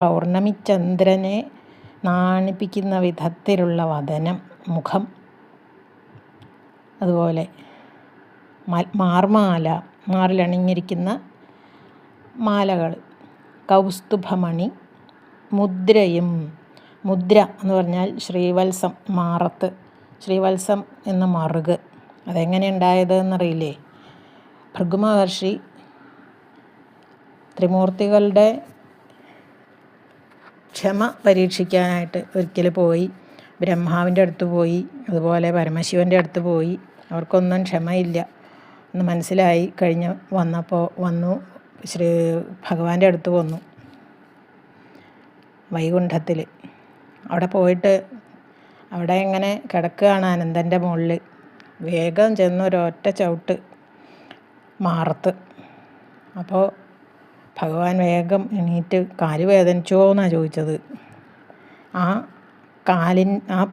പൗർണമിചന്ദ്രനെ നാണിപ്പിക്കുന്ന വിധത്തിലുള്ള വദനം, മുഖം. അതുപോലെ മാർമാല, മാറിലണിഞ്ഞിരിക്കുന്ന മാലകൾ, കൗസ്തുഭമണി, മുദ്രയും. മുദ്ര എന്ന് പറഞ്ഞാൽ ശ്രീവത്സം, മാറത്ത് ശ്രീവത്സം എന്ന മറുക്. അതെങ്ങനെ ഉണ്ടായതെന്നറിയില്ലേ? ഭൃഗുമഹർഷി ത്രിമൂർത്തികളുടെ ക്ഷമ പരീക്ഷിക്കാനായിട്ട് ഒരിക്കൽ പോയി. ബ്രഹ്മാവിൻ്റെ അടുത്ത് പോയി, അതുപോലെ പരമശിവൻ്റെ അടുത്ത് പോയി. അവർക്കൊന്നും ക്ഷമയില്ല എന്ന് മനസ്സിലായി വന്നു ഭഗവാന്റെ അടുത്ത് വന്നു, വൈകുണ്ഠത്തിൽ. അവിടെ പോയിട്ട് അവിടെ ഇങ്ങനെ കിടക്കുകയാണ് അനന്തൻ്റെ മുകളിൽ. വേഗം ചെന്നൊരൊറ്റ ചവിട്ട് മാറത്ത്. അപ്പോൾ ഭഗവാൻ വേഗം എണീറ്റ്, കാല് വേദനിച്ചോ എന്നാണ് ചോദിച്ചത്. ആ